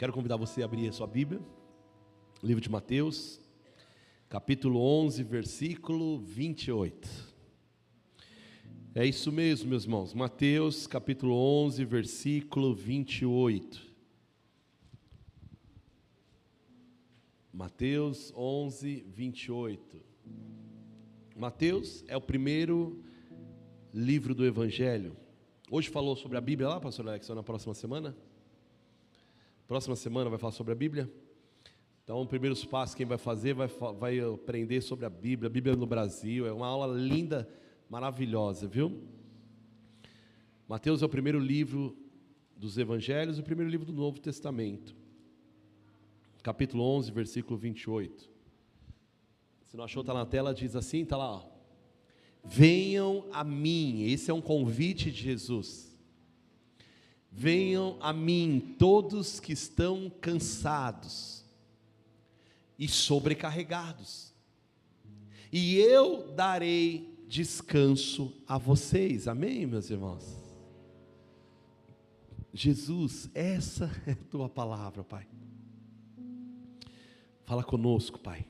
Quero convidar você a abrir a sua Bíblia, livro de Mateus, capítulo 11, versículo 28. É isso mesmo, meus irmãos, Mateus, capítulo 11, versículo 28. Mateus 11, 28. Mateus é o primeiro livro do Evangelho. Hoje falou sobre a Bíblia lá, pastor Alex, na próxima semana? Próxima semana vai falar sobre a Bíblia? Então, o primeiro passo quem vai fazer, vai aprender sobre a Bíblia no Brasil. É uma aula linda, maravilhosa, viu? Mateus é o primeiro livro dos Evangelhos e o primeiro livro do Novo Testamento. Capítulo 11, versículo 28. Se não achou, está na tela, diz assim, está lá, ó. Venham a mim, esse é um convite de Jesus. Venham a mim todos que estão cansados e sobrecarregados, e eu darei descanso a vocês. Amém, meus irmãos? Jesus, essa é a tua palavra, Pai. Fala conosco, Pai.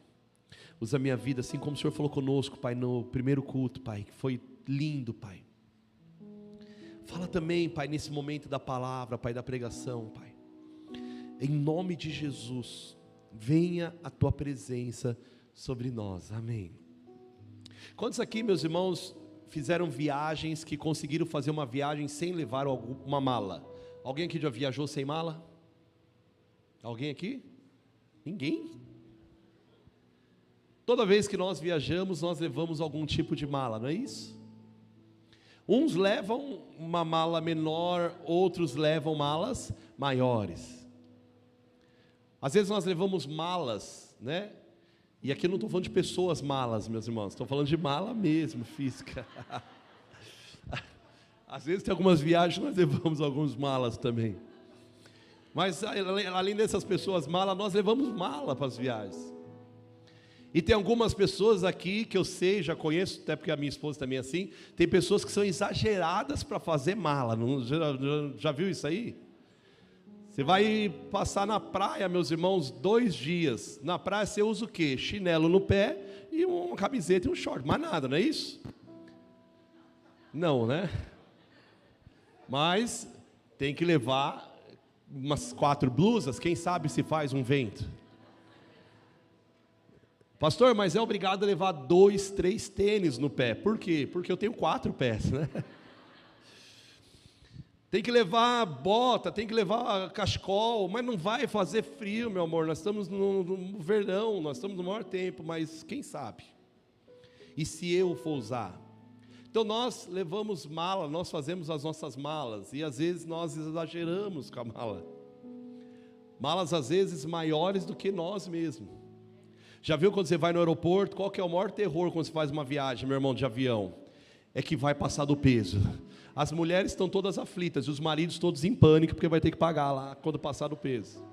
Usa a minha vida assim como o Senhor falou conosco, Pai, no primeiro culto, Pai, que foi lindo, Pai. Fala também, Pai, nesse momento da palavra, Pai, da pregação, Pai. Em nome de Jesus, venha a tua presença sobre nós. Amém. Quantos aqui, meus irmãos, fizeram viagens que conseguiram fazer uma viagem sem levar uma mala? Alguém aqui já viajou sem mala? Alguém aqui? Ninguém? Toda vez que nós viajamos, nós levamos algum tipo de mala, não é isso? Uns levam uma mala menor, outros levam malas maiores. Às vezes nós levamos malas, né? E aqui eu não estou falando de pessoas malas, meus irmãos, estou falando de mala mesmo, física. Às vezes tem algumas viagens nós levamos algumas malas também. Mas além dessas pessoas malas, nós levamos mala para as viagens. E tem algumas pessoas aqui que eu sei, já conheço, até porque a minha esposa também é assim. Tem pessoas que são exageradas para fazer mala. Já viu isso aí? Você vai passar na praia, meus irmãos, 2 dias. Na praia você usa o quê? Chinelo no pé e uma camiseta e um short. Mais nada, não é isso? Não, né? Mas tem que levar umas 4 blusas. Quem sabe se faz um vento. Pastor, mas é obrigado a levar 2, 3 tênis no pé. Por quê? Porque eu tenho 4 pés, né? Tem que levar bota, tem que levar cachecol, mas não vai fazer frio, meu amor. Nós estamos no verão, nós estamos no maior tempo, mas quem sabe? E se eu for usar? Então nós levamos mala, nós fazemos as nossas malas, e às vezes nós exageramos com a mala. Malas às vezes maiores do que nós mesmos. Já viu quando você vai no aeroporto, qual que é o maior terror quando você faz uma viagem, meu irmão, de avião? É que vai passar do peso. As mulheres estão todas aflitas, e os maridos todos em pânico, porque vai ter que pagar lá, quando passar do peso.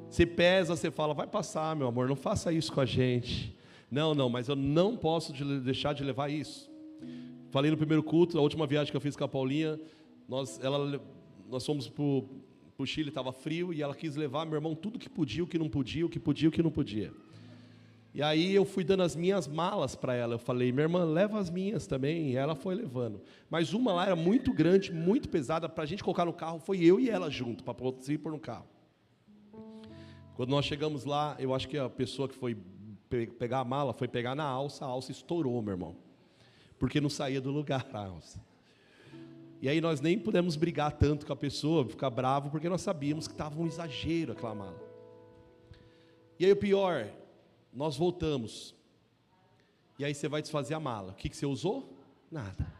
Você pesa, você fala, vai passar, meu amor, não faça isso com a gente. Não, mas eu não posso deixar de levar isso. Falei no primeiro culto, a última viagem que eu fiz com a Paulinha, nós fomos para o Chile, estava frio, e ela quis levar, meu irmão, tudo que podia, o que não podia, o que podia, o que não podia. E aí eu fui dando as minhas malas para ela, eu falei, minha irmã, leva as minhas também, e ela foi levando. Mas uma lá era muito grande, muito pesada, para a gente colocar no carro, foi eu e ela junto, para poder pôr no carro. Quando nós chegamos lá, eu acho que a pessoa que foi pegar a mala, foi pegar na alça, a alça estourou, meu irmão, porque não saía do lugar a alça. E aí nós nem pudemos brigar tanto com a pessoa, ficar bravo, porque nós sabíamos que estava um exagero aquela mala. E aí o pior, nós voltamos. E aí você vai desfazer a mala. O que você usou? Nada.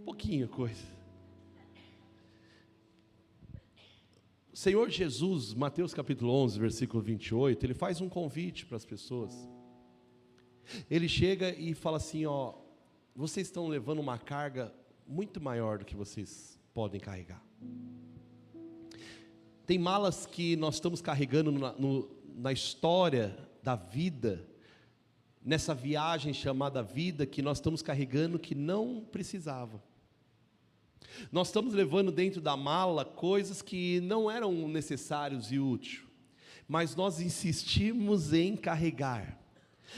Pouquinho coisa. O Senhor Jesus, Mateus capítulo 11, versículo 28, ele faz um convite para as pessoas. Ele chega e fala assim, ó, vocês estão levando uma carga muito maior do que vocês podem carregar. Tem malas que nós estamos carregando na história da vida, nessa viagem chamada vida, que nós estamos carregando que não precisava. Nós estamos levando dentro da mala coisas que não eram necessários e úteis, mas nós insistimos em carregar.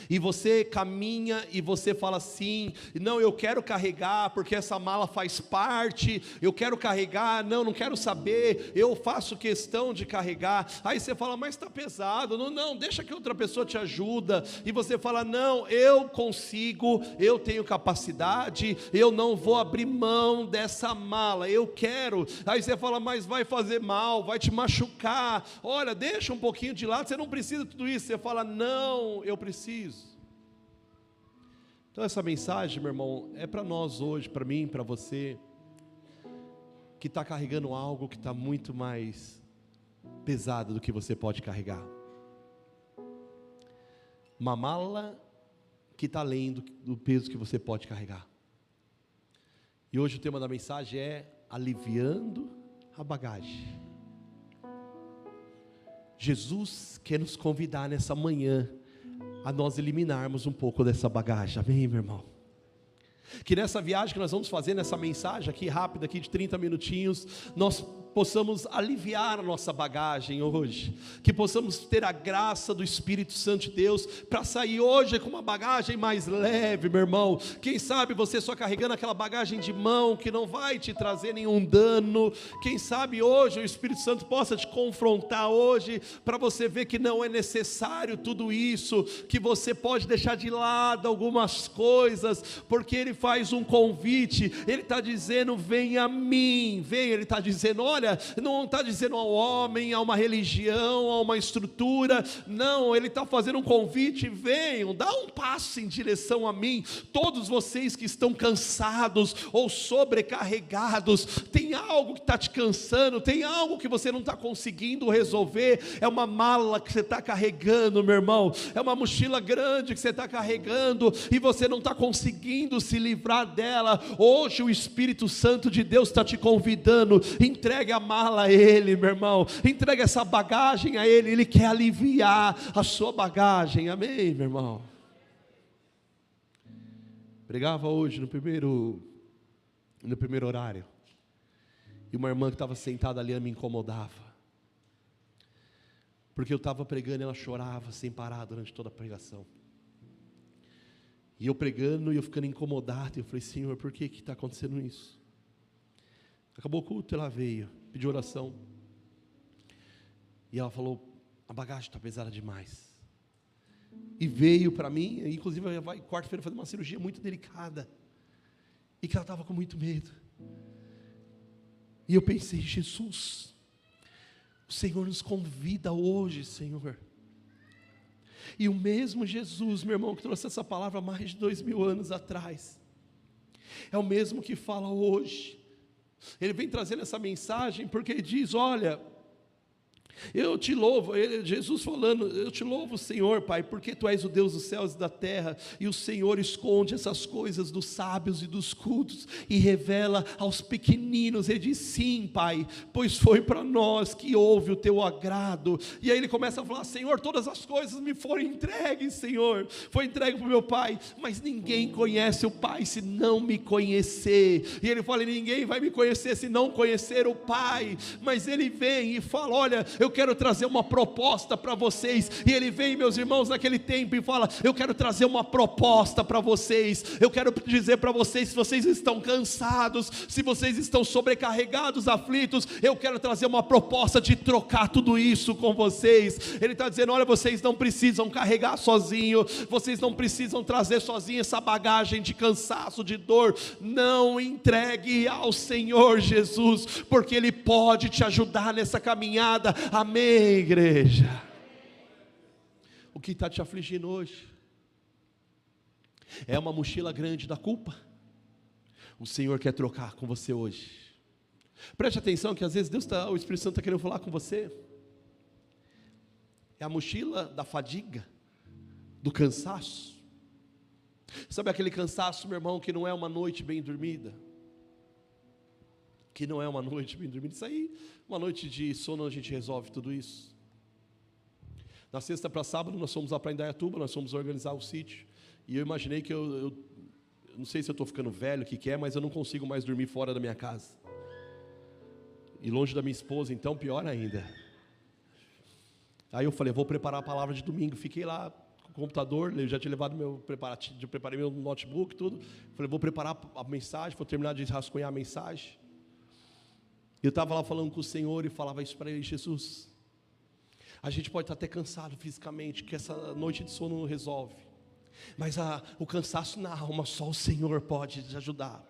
E você caminha e você fala assim: não, eu quero carregar porque essa mala faz parte, eu quero carregar, não quero saber, eu faço questão de carregar. Aí você fala: mas está pesado, não, deixa que outra pessoa te ajuda. E você fala: não, eu consigo, eu tenho capacidade, eu não vou abrir mão dessa mala, eu quero. Aí você fala: mas vai fazer mal, vai te machucar, olha, deixa um pouquinho de lado, você não precisa de tudo isso. Você fala: não, eu preciso. Então essa mensagem, meu irmão, é para nós hoje, para mim, para você, que está carregando algo que está muito mais pesado do que você pode carregar. Uma mala que está além do peso que você pode carregar. E hoje o tema da mensagem é aliviando a bagagem. Jesus quer nos convidar nessa manhã a nós eliminarmos um pouco dessa bagagem, amém, meu irmão? Que nessa viagem que nós vamos fazer, nessa mensagem aqui rápida, aqui de 30 minutinhos, nós possamos aliviar a nossa bagagem hoje, que possamos ter a graça do Espírito Santo de Deus, para sair hoje com uma bagagem mais leve, meu irmão. Quem sabe você só carregando aquela bagagem de mão, que não vai te trazer nenhum dano. Quem sabe hoje o Espírito Santo possa te confrontar hoje, para você ver que não é necessário tudo isso, que você pode deixar de lado algumas coisas, porque Ele faz um convite, Ele está dizendo: vem a mim, vem. Ele está dizendo: olha, não está dizendo ao homem, a uma religião, a uma estrutura, não, Ele está fazendo um convite: venham, dá um passo em direção a mim, todos vocês que estão cansados ou sobrecarregados, tem algo que está te cansando, tem algo que você não está conseguindo resolver, é uma mala que você está carregando, meu irmão, é uma mochila grande que você está carregando, e você não está conseguindo se livrar dela. Hoje o Espírito Santo de Deus está te convidando: entregue a mala a Ele, meu irmão, entregue essa bagagem a Ele. Ele quer aliviar a sua bagagem, amém, meu irmão? Pregava hoje no primeiro horário, e uma irmã que estava sentada ali me incomodava, porque eu estava pregando e ela chorava sem parar durante toda a pregação. E eu pregando e eu ficando incomodado, e eu falei: Senhor, por que está acontecendo isso? Acabou o culto, ela veio, pediu oração, e ela falou: a bagagem está pesada demais. E veio para mim, inclusive ela vai quarta-feira fazer uma cirurgia muito delicada, e que ela estava com muito medo. E eu pensei: Jesus, o Senhor nos convida hoje, Senhor. E o mesmo Jesus, meu irmão, que trouxe essa palavra há mais de 2000 anos atrás, é o mesmo que fala hoje. Ele vem trazendo essa mensagem porque ele diz: olha, eu te louvo, Jesus falando: eu te louvo, Senhor, Pai, porque Tu és o Deus dos céus e da terra, e o Senhor esconde essas coisas dos sábios e dos cultos, e revela aos pequeninos. Ele diz: sim, Pai, pois foi para nós que houve o Teu agrado. E aí ele começa a falar: Senhor, todas as coisas me foram entregues, Senhor, foi entregue para o meu Pai, mas ninguém conhece o Pai se não me conhecer. E ele fala: ninguém vai me conhecer se não conhecer o Pai. Mas ele vem e fala: olha, eu quero trazer uma proposta para vocês. E ele vem, meus irmãos, naquele tempo e fala: eu quero trazer uma proposta para vocês. Eu quero dizer para vocês, se vocês estão cansados, se vocês estão sobrecarregados, aflitos, eu quero trazer uma proposta de trocar tudo isso com vocês. Ele está dizendo: olha, vocês não precisam carregar sozinho, vocês não precisam trazer sozinho essa bagagem de cansaço, de dor. Não, entregue ao Senhor Jesus, porque Ele pode te ajudar nessa caminhada. Amém, igreja? O que está te afligindo hoje? É uma mochila grande da culpa? O Senhor quer trocar com você hoje. Preste atenção que às vezes o Espírito Santo está querendo falar com você. É a mochila da fadiga, do cansaço. Sabe aquele cansaço, meu irmão, que não é uma noite bem dormida? Que não é uma noite bem dormida. Isso aí, uma noite de sono, a gente resolve tudo isso. Na sexta para sábado nós fomos lá para Indaiatuba, nós fomos organizar o sítio, e eu imaginei que eu não sei se eu estou ficando velho, o que é, mas eu não consigo mais dormir fora da minha casa. E longe da minha esposa, então pior ainda. Aí eu falei, vou preparar a palavra de domingo. Fiquei lá com o computador, eu já tinha levado meu preparativo, eu preparei meu notebook, tudo. Falei, vou preparar a mensagem, vou terminar de rascunhar a mensagem. Eu estava lá falando com o Senhor e falava isso para Ele: Jesus, a gente pode estar até cansado fisicamente, que essa noite de sono não resolve, mas o cansaço na alma, só o Senhor pode te ajudar.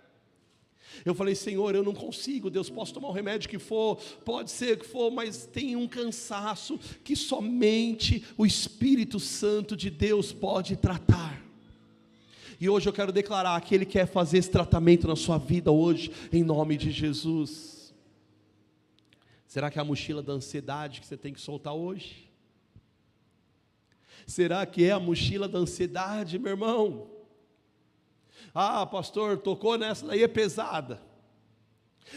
Eu falei, Senhor, eu não consigo, Deus, posso tomar o remédio que for, pode ser que for, mas tem um cansaço que somente o Espírito Santo de Deus pode tratar. E hoje eu quero declarar que Ele quer fazer esse tratamento na sua vida hoje, em nome de Jesus. Será que é a mochila da ansiedade que você tem que soltar hoje? Será que é a mochila da ansiedade, meu irmão? Ah, pastor, tocou nessa, daí é pesada.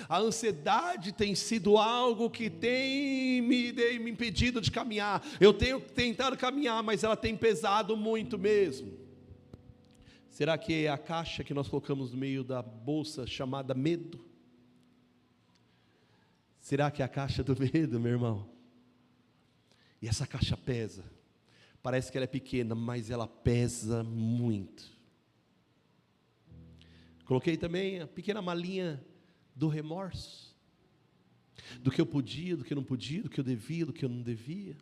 A ansiedade tem sido algo que tem me impedido de caminhar. Eu tenho tentado caminhar, mas ela tem pesado muito mesmo. Será que é a caixa que nós colocamos no meio da bolsa chamada medo? Será que é a caixa do medo, meu irmão? E essa caixa pesa. Parece que ela é pequena, mas ela pesa muito. Coloquei também a pequena malinha do remorso. Do que eu podia, do que eu não podia, do que eu devia, do que eu não devia.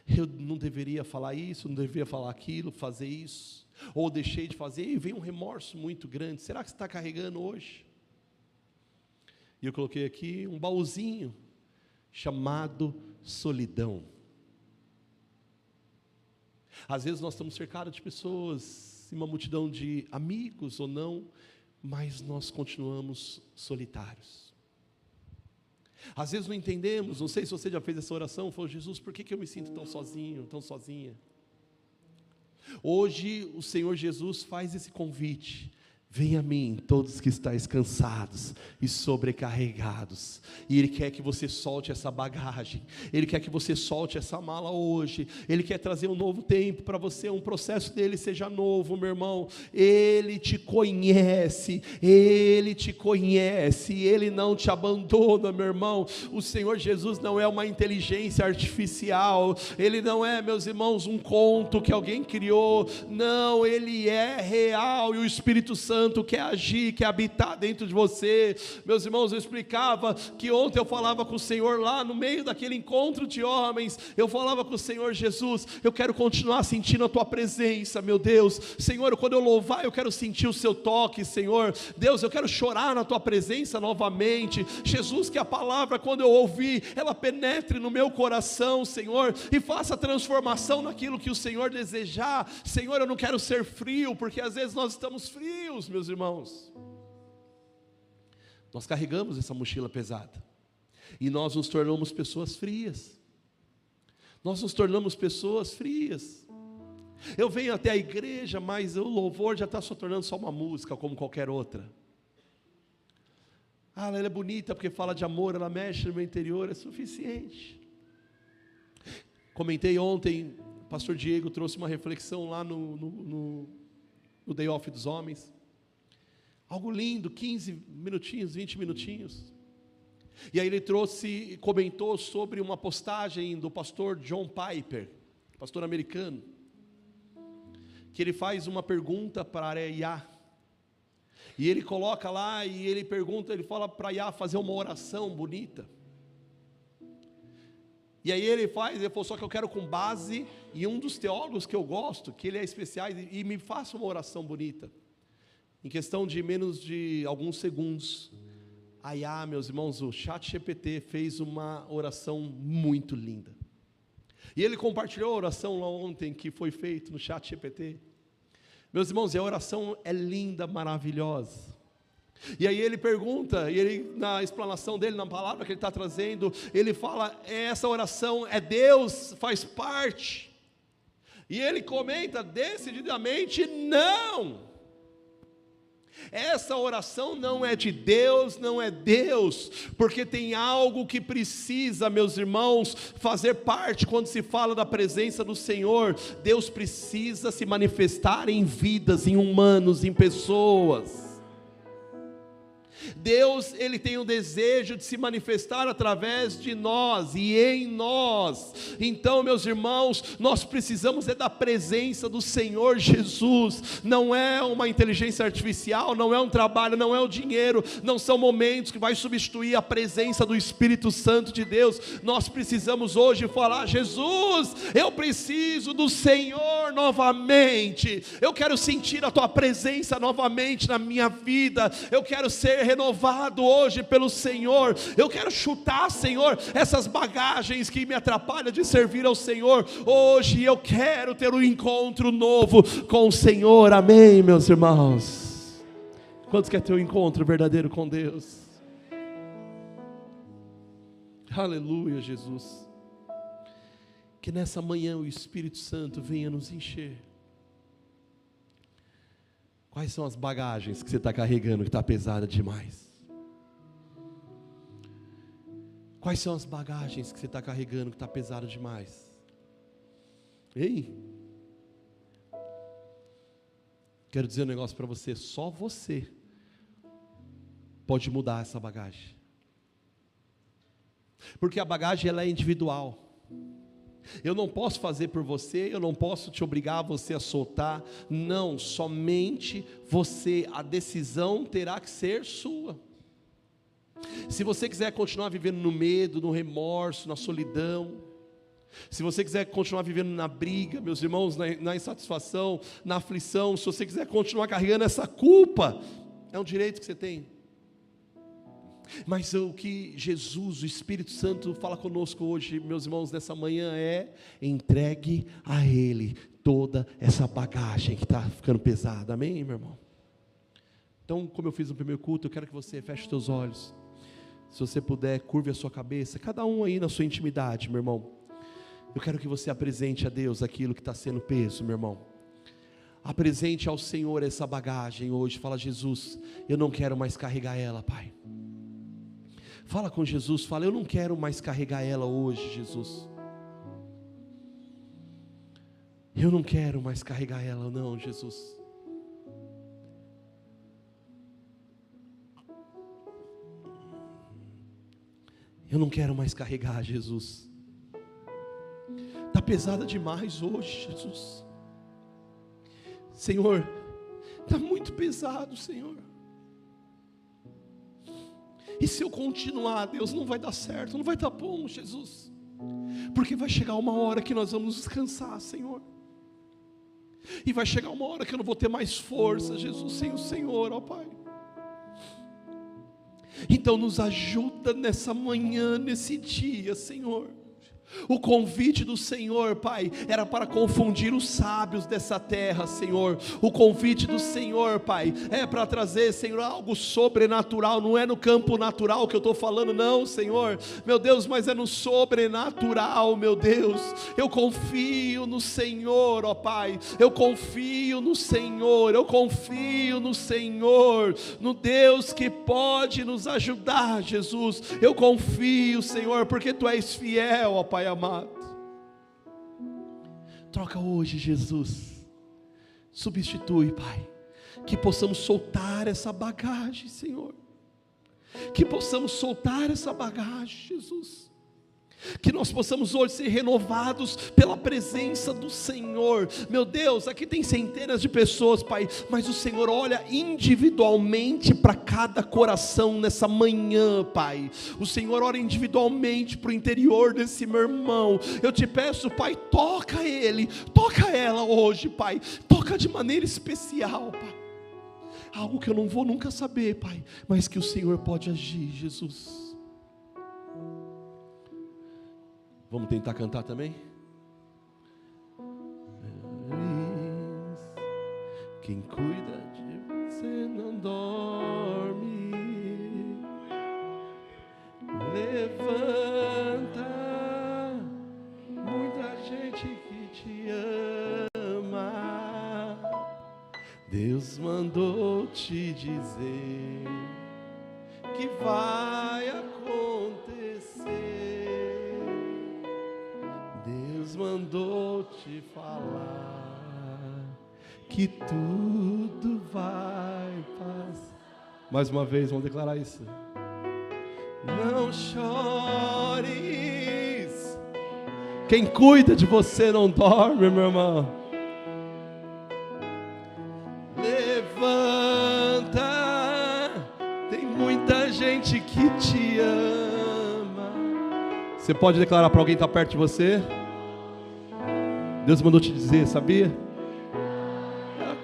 Eu não deveria falar isso, não deveria falar aquilo, fazer isso. Ou deixei de fazer, e vem um remorso muito grande. Será que você está carregando hoje? E eu coloquei aqui um baúzinho chamado solidão. Às vezes nós estamos cercados de pessoas, uma multidão de amigos ou não, mas nós continuamos solitários. Às vezes não entendemos, não sei se você já fez essa oração, falou, Jesus, por que eu me sinto tão sozinho, tão sozinha? Hoje o Senhor Jesus faz esse convite: venha a mim, todos que estáis cansados e sobrecarregados. E Ele quer que você solte essa bagagem. Ele quer que você solte essa mala hoje. Ele quer trazer um novo tempo para você, um processo dele seja novo, meu irmão. Ele te conhece, Ele te conhece, Ele não te abandona, meu irmão. O Senhor Jesus não é uma inteligência artificial. Ele não é, meus irmãos, um conto que alguém criou. Não, Ele é real, e o Espírito Santo quer agir, quer habitar dentro de você. Meus irmãos, eu explicava que ontem eu falava com o Senhor lá no meio daquele encontro de homens. Eu falava com o Senhor, Jesus, eu quero continuar sentindo a tua presença, meu Deus. Senhor, quando eu louvar, eu quero sentir o seu toque, Senhor. Deus, eu quero chorar na tua presença novamente. Jesus, que a palavra, quando eu ouvir, ela penetre no meu coração, Senhor, e faça transformação naquilo que o Senhor desejar. Senhor, eu não quero ser frio, porque às vezes nós estamos frios, meus irmãos. Nós carregamos essa mochila pesada e nós nos tornamos pessoas frias. Nós nos tornamos pessoas frias. Eu venho até a igreja, mas o louvor já está se tornando só uma música como qualquer outra. Ela é bonita porque fala de amor, ela mexe no meu interior, é suficiente. Comentei ontem, o pastor Diego trouxe uma reflexão lá no Day Off dos Homens. Algo lindo, 15 minutinhos, 20 minutinhos. E aí ele trouxe, comentou sobre uma postagem do pastor John Piper, pastor americano, que ele faz uma pergunta para Yah. E ele coloca lá e ele pergunta, ele fala para Yah fazer uma oração bonita. E aí ele falou, só que eu quero com base em um dos teólogos que eu gosto, que ele é especial, e me faça uma oração bonita. Em questão de menos de alguns segundos, meus irmãos, o ChatGPT fez uma oração muito linda. E ele compartilhou a oração lá ontem que foi feita no ChatGPT. Meus irmãos, e a oração é linda, maravilhosa. E aí ele pergunta, e ele, na explanação dele, na palavra que ele está trazendo, ele fala, essa oração é Deus, faz parte. E ele comenta decididamente, não. Essa oração não é de Deus, não é Deus, porque tem algo que precisa, meus irmãos, fazer parte quando se fala da presença do Senhor. Deus precisa se manifestar em vidas, em humanos, em pessoas. Deus, Ele tem o desejo de se manifestar através de nós e em nós. Então, meus irmãos, nós precisamos da presença do Senhor Jesus. Não é uma inteligência artificial, não é um trabalho, não é o dinheiro, não são momentos que vai substituir a presença do Espírito Santo de Deus. Nós precisamos hoje falar: Jesus, eu preciso do Senhor novamente, eu quero sentir a Tua presença novamente na minha vida, eu quero ser renovado hoje pelo Senhor, eu quero chutar, Senhor, essas bagagens que me atrapalham de servir ao Senhor. Hoje eu quero ter um encontro novo com o Senhor, amém, meus irmãos? Quantos querem ter um encontro verdadeiro com Deus? Aleluia, Jesus. Que nessa manhã o Espírito Santo venha nos encher. Quais são as bagagens que você está carregando que está pesada demais? Quais são as bagagens que você está carregando que está pesada demais? Ei, quero dizer um negócio para você: só você pode mudar essa bagagem, porque a bagagem ela é individual. Eu não posso fazer por você, eu não posso te obrigar a você a soltar, não, somente você, a decisão terá que ser sua. Se você quiser continuar vivendo no medo, no remorso, na solidão, se você quiser continuar vivendo na briga, meus irmãos, na insatisfação, na aflição, se você quiser continuar carregando essa culpa, é um direito que você tem. Mas o que Jesus, o Espírito Santo fala conosco hoje, meus irmãos, nessa manhã é: entregue a Ele toda essa bagagem que está ficando pesada, amém, meu irmão? Então, como eu fiz no primeiro culto, eu quero que você feche os seus olhos, se você puder, curve a sua cabeça, cada um aí na sua intimidade, meu irmão. Eu quero que você apresente a Deus aquilo que está sendo peso, meu irmão. Apresente ao Senhor essa bagagem hoje. Fala: Jesus, eu não quero mais carregar ela, Pai. Fala com Jesus, fala: eu não quero mais carregar ela hoje, Jesus. Eu não quero mais carregar ela, não, Jesus. Eu não quero mais carregar, Jesus. Está pesada demais hoje, Jesus. Senhor, está muito pesado, Senhor. E se eu continuar, Deus, não vai dar certo, não vai dar bom, Jesus. Porque vai chegar uma hora que nós vamos descansar, Senhor. E vai chegar uma hora que eu não vou ter mais força, Jesus, sem o Senhor, ó Pai. Então nos ajuda nessa manhã, nesse dia, Senhor. O convite do Senhor, Pai, era para confundir os sábios dessa terra, Senhor. O convite do Senhor, Pai, é para trazer, Senhor, algo sobrenatural. Não é no campo natural que eu estou falando, não, Senhor, meu Deus, mas é no sobrenatural, meu Deus. Eu confio no Senhor, ó Pai. Eu confio no Senhor, eu confio no Senhor, no Deus que pode nos ajudar, Jesus. Eu confio, Senhor, porque Tu és fiel, ó Pai amado. Troca hoje, Jesus. Substitui, Pai. Que possamos soltar essa bagagem, Senhor. Que possamos soltar essa bagagem, Jesus. Que nós possamos hoje ser renovados pela presença do Senhor. Meu Deus, aqui tem centenas de pessoas, Pai, mas o Senhor olha individualmente para cada coração nessa manhã, Pai. O Senhor olha individualmente para o interior desse meu irmão. Eu te peço, Pai, toca ele, toca ela hoje, Pai. Toca de maneira especial, Pai. Algo que eu não vou nunca saber, Pai, mas que o Senhor pode agir, Jesus. Vamos tentar cantar também? Quem cuida de você não dorme. Levanta, muita gente que te ama. Deus mandou mandou te dizer que vai acontecer. Deus mandou te falar que tudo vai passar. Mais uma vez, vamos declarar isso. Não chores. Quem cuida de você não dorme, meu irmão. Levanta. Tem muita gente que te ama. Você pode declarar para alguém que está perto de você? Deus mandou te dizer, sabia?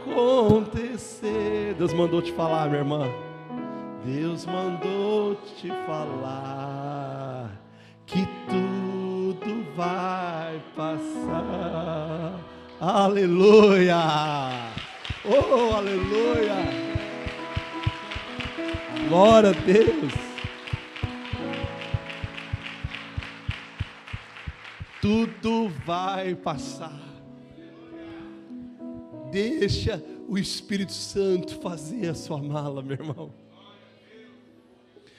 Acontecer. Deus mandou te falar, minha irmã. Deus mandou te falar que tudo vai passar. Aleluia! Oh, aleluia! Glória a Deus! Tudo vai passar. Deixa o Espírito Santo fazer a sua mala, meu irmão.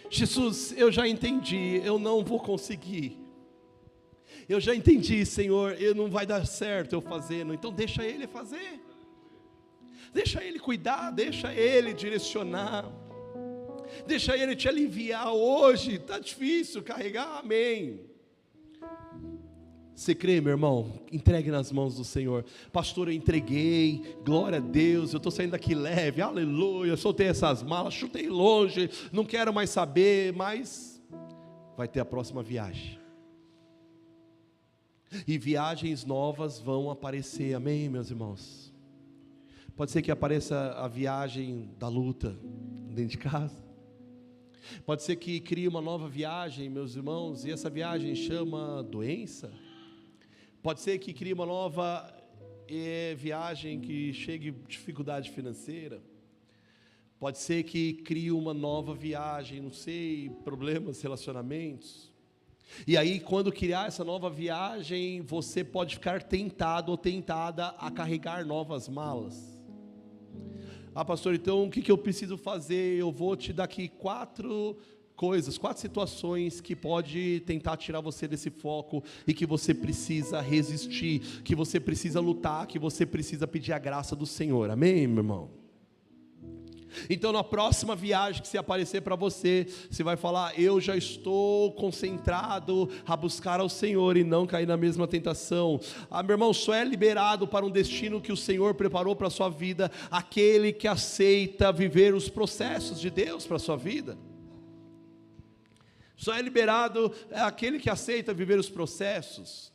Jesus, eu já entendi, eu não vou conseguir. Eu já entendi, Senhor, não vai dar certo eu fazendo. Então deixa Ele fazer. Deixa Ele cuidar, deixa Ele direcionar. Deixa Ele te aliviar hoje. Está difícil carregar, amém. Você crê, meu irmão? Entregue nas mãos do Senhor. Pastor, eu entreguei, glória a Deus, eu estou saindo daqui leve, aleluia, soltei essas malas, chutei longe, não quero mais saber, mas vai ter a próxima viagem. E viagens novas vão aparecer, amém, meus irmãos? Pode ser que apareça a viagem da luta dentro de casa. Pode ser que crie uma nova viagem, meus irmãos, e essa viagem chama doença. Pode ser que crie uma nova viagem que chegue dificuldade financeira. Pode ser que crie uma nova viagem, não sei, problemas, relacionamentos. E aí, quando criar essa nova viagem, você pode ficar tentado ou tentada a carregar novas malas. Ah, pastor, então o que eu preciso fazer? Eu vou te dar aqui 4 situações que pode tentar tirar você desse foco e que você precisa resistir, que você precisa lutar, que você precisa pedir a graça do Senhor, amém, meu irmão? Então na próxima viagem que se aparecer para você, você vai falar, eu já estou concentrado a buscar ao Senhor e não cair na mesma tentação. Ah, meu irmão, só é liberado para um destino que o Senhor preparou para a sua vida, aquele que aceita viver os processos de Deus para a sua vida. Só é liberado aquele que aceita viver os processos.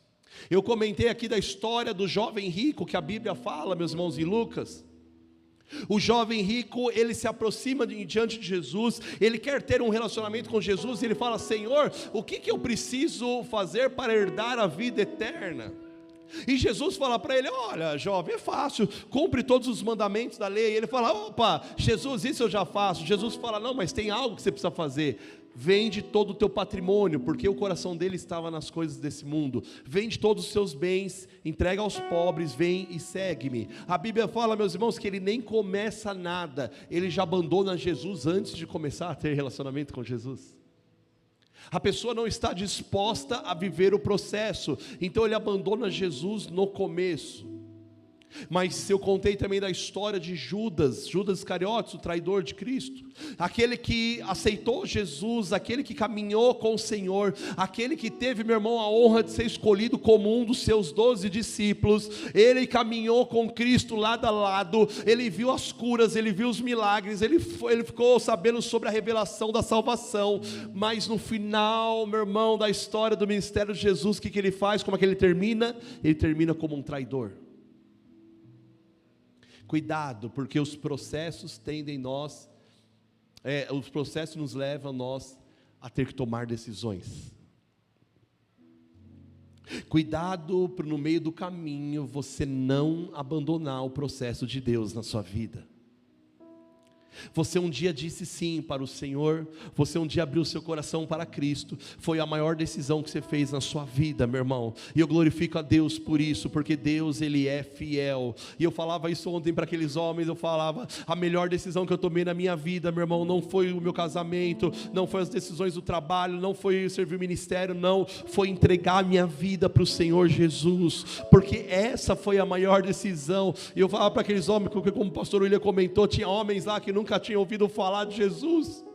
Eu comentei aqui da história do jovem rico que a Bíblia fala, meus irmãos, em Lucas. O jovem rico, ele se aproxima diante de Jesus, ele quer ter um relacionamento com Jesus, e ele fala, Senhor, o que eu preciso fazer para herdar a vida eterna? E Jesus fala para ele, olha jovem, é fácil, cumpre todos os mandamentos da lei. E ele fala, opa, Jesus, isso eu já faço. Jesus fala, não, mas tem algo que você precisa fazer. Vende todo o teu patrimônio, porque o coração dele estava nas coisas desse mundo. Vende todos os seus bens, entrega aos pobres, vem e segue-me. A Bíblia fala, meus irmãos, que ele nem começa nada, ele já abandona Jesus antes de começar a ter relacionamento com Jesus. A pessoa não está disposta a viver o processo, então ele abandona Jesus no começo. Mas eu contei também da história de Judas Iscariotes, o traidor de Cristo, aquele que aceitou Jesus, aquele que caminhou com o Senhor, aquele que teve, meu irmão, a honra de ser escolhido como um dos seus 12 discípulos. Ele caminhou com Cristo lado a lado, ele viu as curas, ele viu os milagres, ele ficou sabendo sobre a revelação da salvação, mas no final, meu irmão, da história do ministério de Jesus, o que ele faz, como é que ele termina? Ele termina como um traidor. Cuidado, porque os processos os processos nos levam nós a ter que tomar decisões. Cuidado para no meio do caminho você não abandonar o processo de Deus na sua vida. Você um dia disse sim para o Senhor, você um dia abriu seu coração para Cristo, foi a maior decisão que você fez na sua vida, meu irmão, e eu glorifico a Deus por isso, porque Deus, Ele é fiel. E eu falava isso ontem para aqueles homens, eu falava, a melhor decisão que eu tomei na minha vida, meu irmão, não foi o meu casamento, não foi as decisões do trabalho, não foi servir o ministério, não, foi entregar a minha vida para o Senhor Jesus, porque essa foi a maior decisão. E eu falava para aqueles homens, porque como o pastor William comentou, tinha homens lá que nunca tinham ouvido falar de Jesus.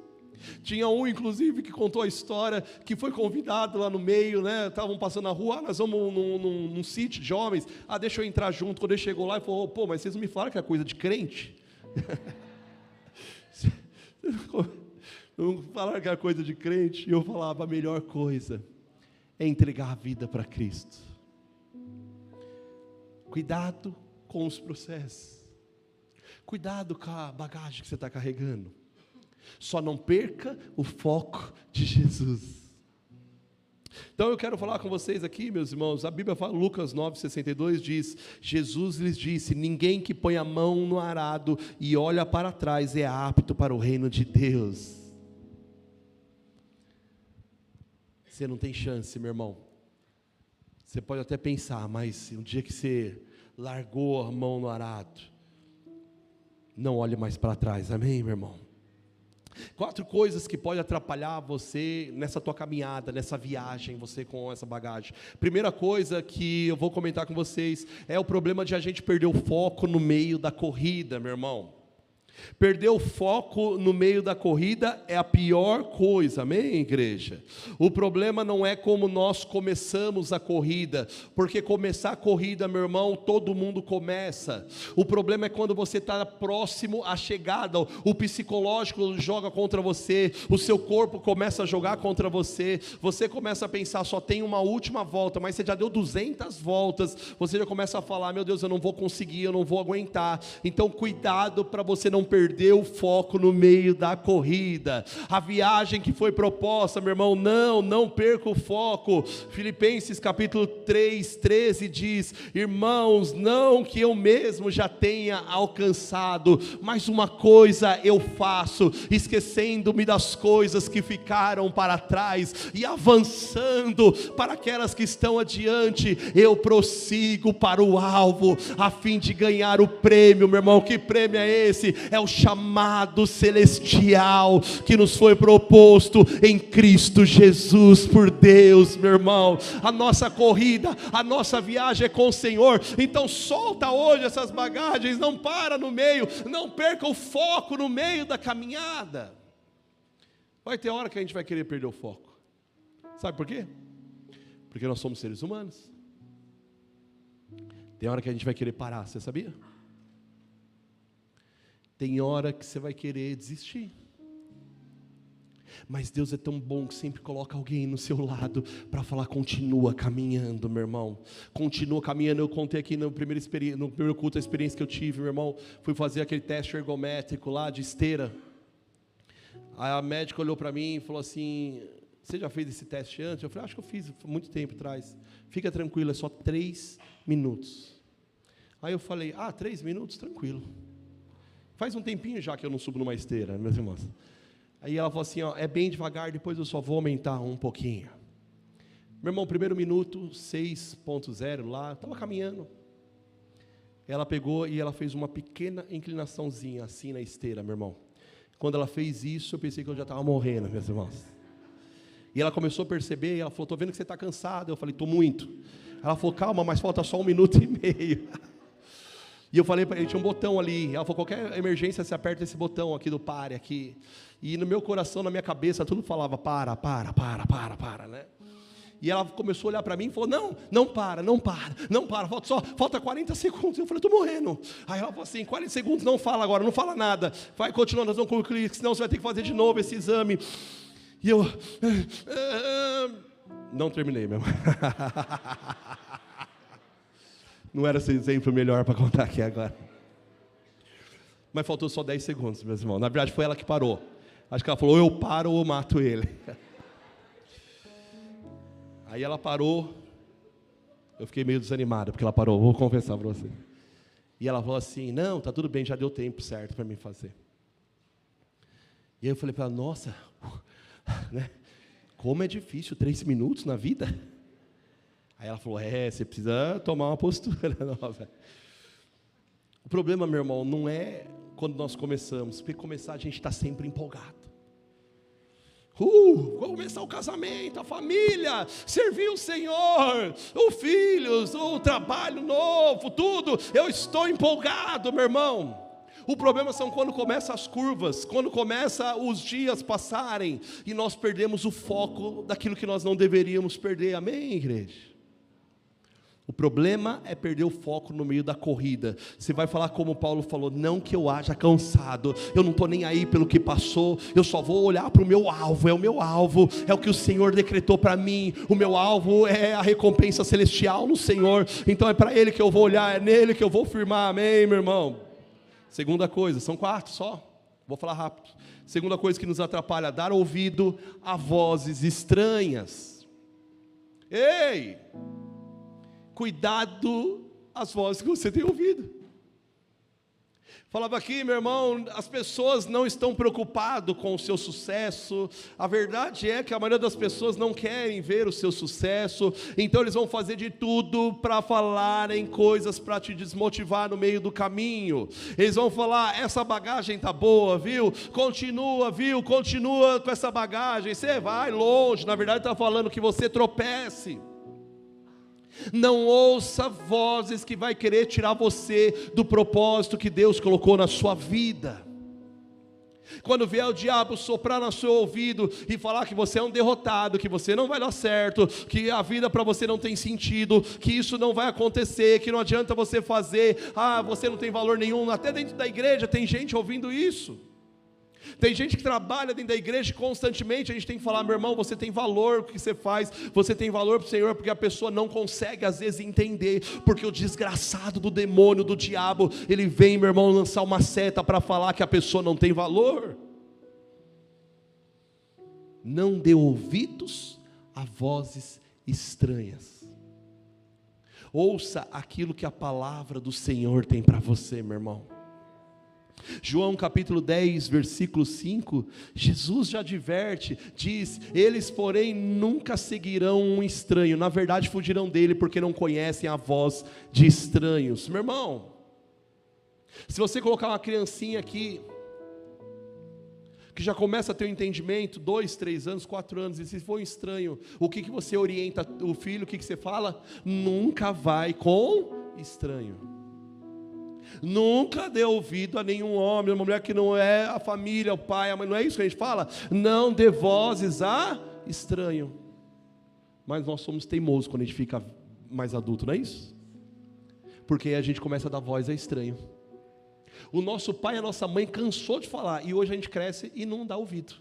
Tinha um, inclusive, que contou a história, que foi convidado lá no meio, né? Estavam passando na rua, nós vamos num sítio de homens, deixa eu entrar junto. Quando ele chegou lá, ele falou, pô, mas vocês não me falaram que é coisa de crente? Não falaram que é coisa de crente? E eu falava, a melhor coisa é entregar a vida para Cristo. Cuidado com os processos. Cuidado com a bagagem que você está carregando. Só não perca o foco de Jesus. Então eu quero falar com vocês aqui, meus irmãos. A Bíblia fala, Lucas 9,62 diz, Jesus lhes disse, ninguém que põe a mão no arado e olha para trás é apto para o reino de Deus. Você não tem chance, meu irmão. Você pode até pensar, mas um dia que você largou a mão no arado, não olhe mais para trás, amém, meu irmão? 4 coisas que podem atrapalhar você nessa tua caminhada, nessa viagem, você com essa bagagem. Primeira coisa que eu vou comentar com vocês, é o problema de a gente perder o foco no meio da corrida, meu irmão. Perder o foco no meio da corrida é a pior coisa, amém, igreja? O problema não é como nós começamos a corrida, porque começar a corrida, meu irmão, todo mundo começa. O problema é quando você está próximo à chegada, o psicológico joga contra você, o seu corpo começa a jogar contra você, você começa a pensar, só tem uma última volta, mas você já deu 200 voltas, você já começa a falar, meu Deus, eu não vou conseguir, eu não vou aguentar. Então cuidado para você não perder o foco no meio da corrida. A viagem que foi proposta, meu irmão, não perca o foco. Filipenses capítulo 3, 13 diz, irmãos, não que eu mesmo já tenha alcançado, mas uma coisa eu faço, esquecendo-me das coisas que ficaram para trás e avançando para aquelas que estão adiante, eu prossigo para o alvo, a fim de ganhar o prêmio, meu irmão. Que prêmio é esse? É o chamado celestial que nos foi proposto em Cristo Jesus por Deus, meu irmão. A nossa corrida, a nossa viagem é com o Senhor. Então solta hoje essas bagagens, não para no meio, não perca o foco no meio da caminhada. Vai ter hora que a gente vai querer perder o foco. Sabe por quê? Porque nós somos seres humanos. Tem hora que a gente vai querer parar, você sabia? Tem hora que você vai querer desistir. Mas Deus é tão bom que sempre coloca alguém no seu lado para falar, continua caminhando, meu irmão. Continua caminhando. Eu contei aqui no primeiro culto a experiência que eu tive, meu irmão. Fui fazer aquele teste ergométrico lá de esteira. Aí a médica olhou para mim e falou assim, você já fez esse teste antes? Eu falei, acho que eu fiz muito tempo atrás. Fica tranquilo, é só 3 minutos. Aí eu falei, 3 minutos? Tranquilo. Faz um tempinho já que eu não subo numa esteira, meus irmãos. Aí ela falou assim, é bem devagar, depois eu só vou aumentar um pouquinho. Meu irmão, primeiro minuto, 6.0 lá, estava caminhando. Ela pegou e ela fez uma pequena inclinaçãozinha assim na esteira, meu irmão. Quando ela fez isso, eu pensei que eu já estava morrendo, meus irmãos. E ela começou a perceber, e ela falou, estou vendo que você está cansado. Eu falei, estou muito. Ela falou, calma, mas falta só 1 minuto e meio. E eu falei para ele, tinha um botão ali. Ela falou, qualquer emergência, você aperta esse botão aqui do pare aqui. E no meu coração, na minha cabeça, tudo falava, para, né? E ela começou a olhar para mim e falou, não para, falta 40 segundos. Eu falei, estou morrendo. Aí ela falou assim, 40 segundos, não fala agora, não fala nada. Vai continuando, nós vamos concluir, senão você vai ter que fazer de novo esse exame. E eu, não terminei mesmo. Não era esse exemplo melhor para contar aqui agora. Mas faltou só 10 segundos, meus irmãos. Na verdade foi ela que parou. Acho que ela falou, ou eu paro ou eu mato ele. Aí ela parou. Eu fiquei meio desanimado porque ela parou, vou confessar para você. E ela falou assim, não, tá tudo bem, já deu tempo certo para mim fazer. E aí eu falei para ela, nossa, né? Como é difícil 3 minutos na vida. Aí ela falou, você precisa tomar uma postura nova. O problema, meu irmão, não é quando nós começamos, porque começar a gente está sempre empolgado. Vou começar o casamento, a família, servir o Senhor, os filhos, o trabalho novo, tudo, eu estou empolgado, meu irmão. O problema são quando começam as curvas, quando começam os dias passarem, e nós perdemos o foco daquilo que nós não deveríamos perder, amém, igreja? O problema é perder o foco no meio da corrida. Você vai falar como Paulo falou, não que eu haja cansado, eu não estou nem aí pelo que passou, eu só vou olhar para o meu alvo, é o meu alvo, é o que o Senhor decretou para mim, o meu alvo é a recompensa celestial no Senhor, então é para Ele que eu vou olhar, é nele que eu vou firmar, amém, meu irmão? Segunda coisa, são 4 só, vou falar rápido. Segunda coisa que nos atrapalha, dar ouvido a vozes estranhas. Ei! Cuidado as vozes que você tem ouvido. Falava aqui, meu irmão, as pessoas não estão preocupadas com o seu sucesso. A verdade é que a maioria das pessoas não querem ver o seu sucesso. Então eles vão fazer de tudo para falarem coisas para te desmotivar no meio do caminho. Eles vão falar, essa bagagem tá boa, viu? Continua com essa bagagem. Você vai longe, na verdade está falando que você tropece. Não ouça vozes que vai querer tirar você do propósito que Deus colocou na sua vida. Quando vier o diabo soprar no seu ouvido e falar que você é um derrotado, que você não vai dar certo, que a vida para você não tem sentido, que isso não vai acontecer, que não adianta você fazer, você não tem valor nenhum, até dentro da igreja tem gente ouvindo isso. Tem gente que trabalha dentro da igreja constantemente, a gente tem que falar, meu irmão, você tem valor o que você faz, você tem valor para o Senhor, porque a pessoa não consegue às vezes entender, porque o desgraçado do demônio, do diabo, ele vem, meu irmão, lançar uma seta para falar que a pessoa não tem valor. Não dê ouvidos a vozes estranhas. Ouça aquilo que a palavra do Senhor tem para você, meu irmão. João capítulo 10, versículo 5, Jesus já adverte, diz, eles porém nunca seguirão um estranho, na verdade fugirão dele, porque não conhecem a voz de estranhos. Meu irmão, se você colocar uma criancinha aqui, que já começa a ter um entendimento, 2, 3 anos, 4 anos, e se for um estranho, o que você orienta o filho, o que você fala? Nunca vai com estranho. Nunca dê ouvido a nenhum homem, uma mulher que não é a família, o pai, a mãe, não é isso que a gente fala? Não dê vozes a estranho. Mas nós somos teimosos quando a gente fica mais adulto, não é isso? Porque aí a gente começa a dar voz a estranho. O nosso pai e a nossa mãe cansou de falar, e hoje a gente cresce e não dá ouvido.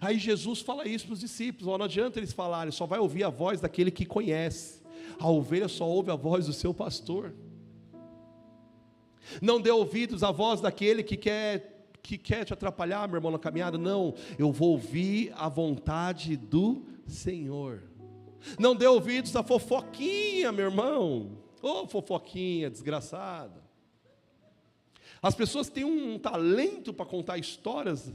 Aí Jesus fala isso para os discípulos, não adianta eles falarem, só vai ouvir a voz daquele que conhece. A ovelha só ouve a voz do seu pastor. Não dê ouvidos à voz daquele que quer te atrapalhar, meu irmão, na caminhada. Não, eu vou ouvir a vontade do Senhor. Não dê ouvidos à fofoquinha, meu irmão. Fofoquinha desgraçada. As pessoas têm um talento para contar histórias,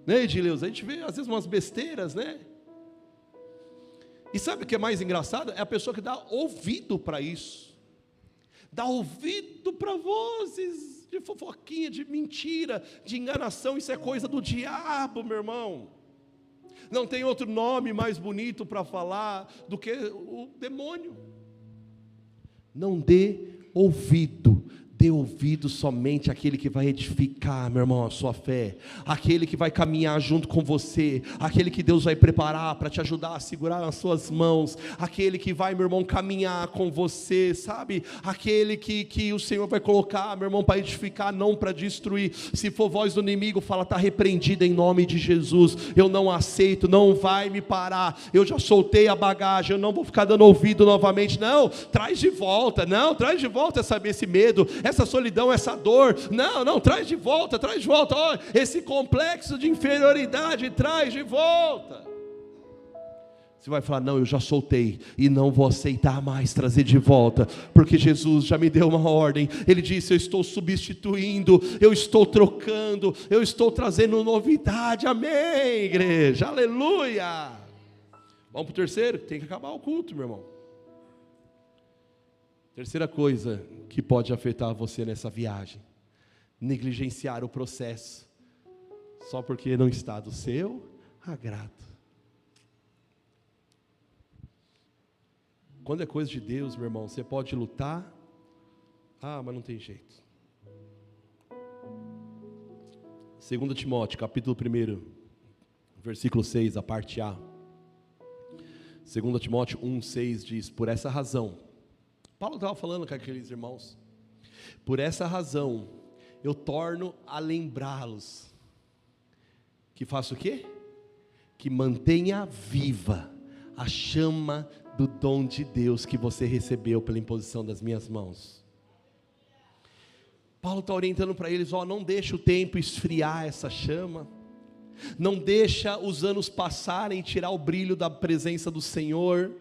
né, Edileus? A gente vê às vezes umas besteiras, né? E sabe o que é mais engraçado? É a pessoa que dá ouvido para isso. Dá ouvido para vozes de fofoquinha, de mentira, de enganação. Isso é coisa do diabo, meu irmão. Não tem outro nome mais bonito para falar do que o demônio. Não dê ouvido. Dê ouvido somente àquele que vai edificar, meu irmão, a sua fé, aquele que vai caminhar junto com você, aquele que Deus vai preparar para te ajudar a segurar as suas mãos, aquele que vai, meu irmão, caminhar com você, sabe? Aquele que o Senhor vai colocar, meu irmão, para edificar, não para destruir. Se for voz do inimigo, fala, está repreendida em nome de Jesus, eu não aceito, não vai me parar, eu já soltei a bagagem, eu não vou ficar dando ouvido novamente. Não, traz de volta esse medo, essa solidão, essa dor, não, traz de volta, esse complexo de inferioridade, traz de volta. Você vai falar: não, eu já soltei e não vou aceitar mais trazer de volta, porque Jesus já me deu uma ordem. Ele disse: eu estou substituindo, eu estou trocando, eu estou trazendo novidade. Amém, igreja, aleluia. Vamos para o terceiro, tem que acabar o culto, meu irmão. Terceira coisa que pode afetar você nessa viagem: negligenciar o processo, só porque não está do seu agrado. Quando é coisa de Deus, meu irmão, você pode lutar, mas não tem jeito. 2 Timóteo, capítulo 1, versículo 6, a parte A. 2 Timóteo 1,6 diz: por essa razão, Paulo estava falando com aqueles irmãos, por essa razão, eu torno a lembrá-los, que faça o quê? Que mantenha viva a chama do dom de Deus que você recebeu pela imposição das minhas mãos. Paulo está orientando para eles: não deixa o tempo esfriar essa chama, não deixa os anos passarem e tirar o brilho da presença do Senhor,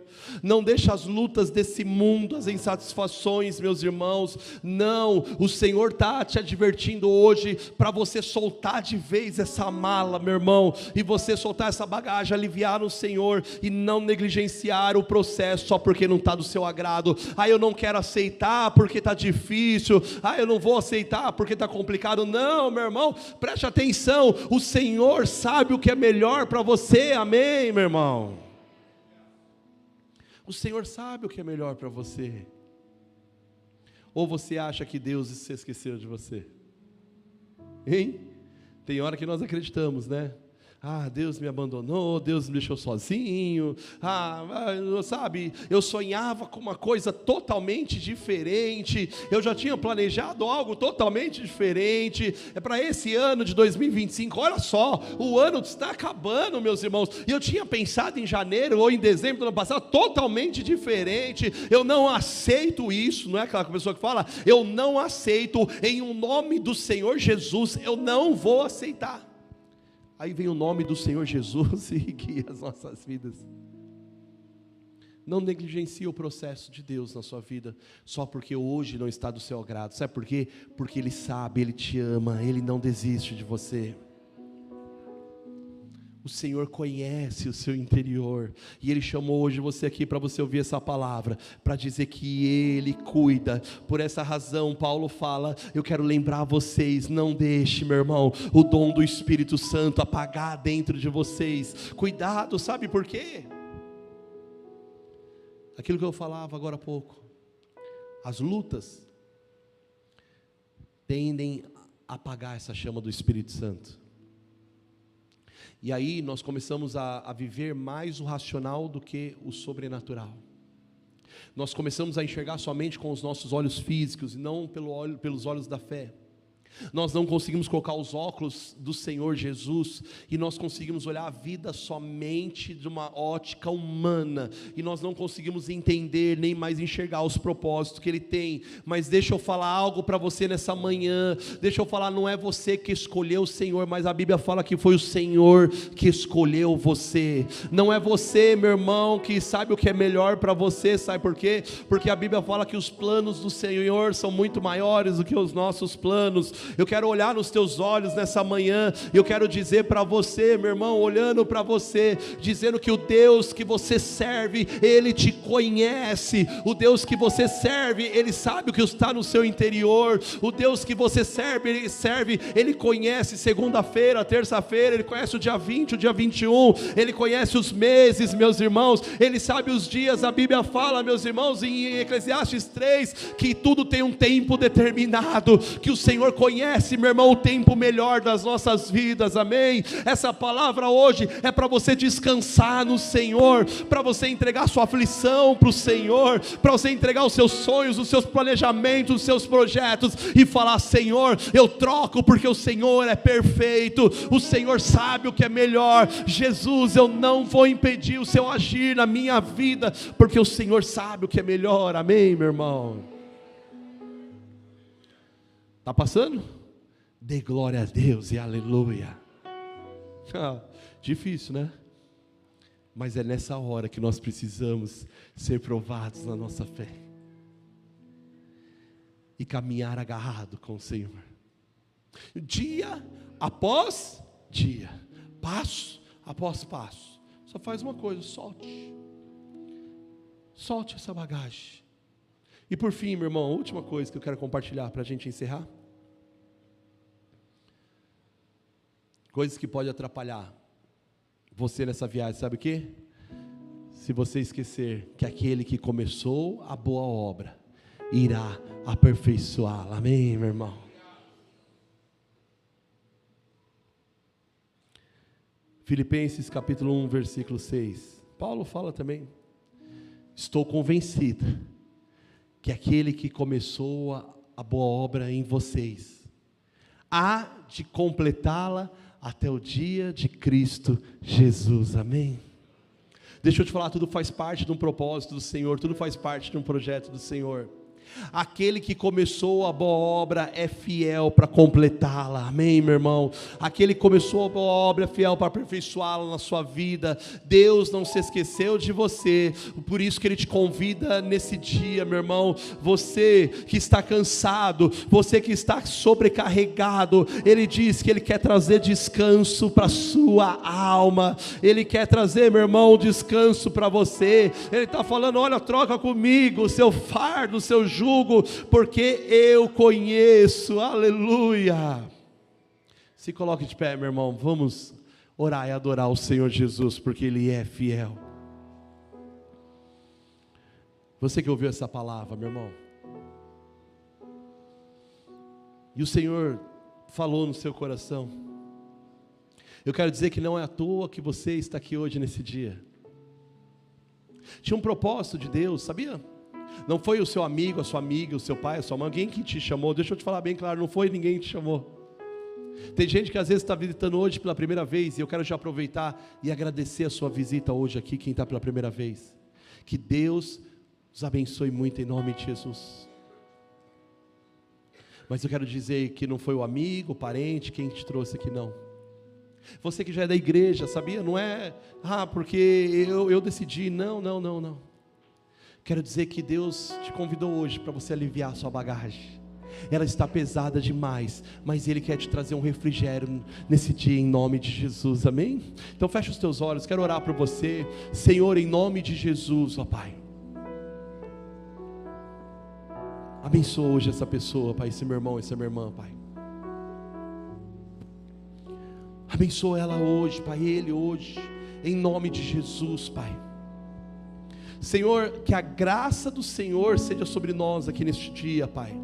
não deixa as lutas desse mundo, as insatisfações, meus irmãos. Não, o Senhor está te advertindo hoje para você soltar de vez essa mala, meu irmão, e você soltar essa bagagem, aliviar no Senhor e não negligenciar o processo só porque não está do seu agrado. Eu não quero aceitar porque está difícil, eu não vou aceitar porque está complicado. Não, meu irmão, preste atenção, o Senhor sabe o que é melhor para você. Amém, meu irmão? O Senhor sabe o que é melhor para você. Ou você acha que Deus se esqueceu de você? Hein? Tem hora que nós acreditamos, né? Deus me abandonou, Deus me deixou sozinho, sabe, eu sonhava com uma coisa totalmente diferente, eu já tinha planejado algo totalmente diferente, para esse ano de 2025, olha só, o ano está acabando, meus irmãos, e eu tinha pensado em janeiro ou em dezembro do ano passado, totalmente diferente. Eu não aceito isso, não é aquela pessoa que fala: eu não aceito, em um nome do Senhor Jesus, eu não vou aceitar. Aí vem o nome do Senhor Jesus e guia as nossas vidas. Não negligencie o processo de Deus na sua vida, só porque hoje não está do seu agrado. Sabe por quê? Porque Ele sabe, Ele te ama, Ele não desiste de você. O Senhor conhece o seu interior, e Ele chamou hoje você aqui para você ouvir essa palavra, para dizer que Ele cuida. Por essa razão, Paulo fala: eu quero lembrar vocês, não deixe, meu irmão, o dom do Espírito Santo apagar dentro de vocês. Cuidado, sabe por quê? Aquilo que eu falava agora há pouco, as lutas tendem a apagar essa chama do Espírito Santo. E aí nós começamos a viver mais o racional do que o sobrenatural. Nós começamos a enxergar somente com os nossos olhos físicos e não pelos olhos da fé. Nós não conseguimos colocar os óculos do Senhor Jesus e nós conseguimos olhar a vida somente de uma ótica humana, e nós não conseguimos entender nem mais enxergar os propósitos que Ele tem. Mas deixa eu falar algo para você nessa manhã, deixa eu falar, não é você que escolheu o Senhor, mas a Bíblia fala que foi o Senhor que escolheu você. Não é você, meu irmão, que sabe o que é melhor para você. Sabe por quê? Porque a Bíblia fala que os planos do Senhor são muito maiores do que os nossos planos. Eu quero olhar nos teus olhos nessa manhã, eu quero dizer para você, meu irmão, olhando para você, dizendo que o Deus que você serve, Ele te conhece. O Deus que você serve, Ele sabe o que está no seu interior. O Deus que você serve, Ele conhece segunda-feira, terça-feira, Ele conhece o dia 20, o dia 21, Ele conhece os meses, meus irmãos, Ele sabe os dias. A Bíblia fala, meus irmãos, em Eclesiastes 3, que tudo tem um tempo determinado, que o Senhor conhece, meu irmão, o tempo melhor das nossas vidas. Amém? Essa palavra hoje é para você descansar no Senhor, para você entregar sua aflição para o Senhor, para você entregar os seus sonhos, os seus planejamentos, os seus projetos, e falar: Senhor, eu troco porque o Senhor é perfeito, o Senhor sabe o que é melhor. Jesus, eu não vou impedir o seu agir na minha vida, porque o Senhor sabe o que é melhor. Amém, meu irmão? Está passando? Dê glória a Deus e aleluia. Difícil, né? Mas é nessa hora que nós precisamos ser provados na nossa fé e caminhar agarrado com o Senhor, dia após dia, passo após passo. Só faz uma coisa: solte essa bagagem. E por fim, meu irmão, a última coisa que eu quero compartilhar para a gente encerrar, coisas que podem atrapalhar você nessa viagem, sabe o quê? Se você esquecer que aquele que começou a boa obra irá aperfeiçoá-la. Amém, meu irmão? Filipenses capítulo 1, versículo 6. Paulo fala também: estou convencido que aquele que começou a boa obra em vocês há de completá-la até o dia de Cristo Jesus. Amém? Deixa eu te falar, tudo faz parte de um propósito do Senhor, tudo faz parte de um projeto do Senhor. Aquele que começou a boa obra é fiel para completá-la. Amém, meu irmão? Aquele que começou a boa obra é fiel para aperfeiçoá-la na sua vida. Deus não se esqueceu de você, por isso que Ele te convida nesse dia, meu irmão. Você que está cansado, você que está sobrecarregado, Ele diz que Ele quer trazer descanso para a sua alma. Ele quer trazer, meu irmão, descanso para você. Ele está falando: olha, troca comigo o seu fardo, o seu jugo, porque eu conheço. Aleluia. Se coloque de pé, meu irmão. Vamos orar e adorar o Senhor Jesus, porque Ele é fiel. Você que ouviu essa palavra, meu irmão, e o Senhor falou no seu coração, eu quero dizer que não é à toa que você está aqui hoje nesse dia. Tinha um propósito de Deus, sabia? Não foi o seu amigo, a sua amiga, o seu pai, a sua mãe, alguém que te chamou. Deixa eu te falar bem claro, não foi ninguém que te chamou. Tem gente que às vezes está visitando hoje pela primeira vez, e eu quero já aproveitar e agradecer a sua visita hoje aqui, quem está pela primeira vez. Que Deus os abençoe muito em nome de Jesus. Mas eu quero dizer que não foi o amigo, o parente, quem te trouxe aqui, não. Você que já é da igreja, sabia? Não é, porque eu decidi, não. Quero dizer que Deus te convidou hoje para você aliviar a sua bagagem. Ela está pesada demais, mas Ele quer te trazer um refrigério nesse dia em nome de Jesus, amém? Então fecha os teus olhos, quero orar por você. Senhor, em nome de Jesus, ó Pai, abençoa hoje essa pessoa, Pai, esse meu irmão, essa minha irmã, Pai. Abençoa ela hoje, Pai, ele hoje, em nome de Jesus, Pai. Senhor, que a graça do Senhor seja sobre nós aqui neste dia, Pai.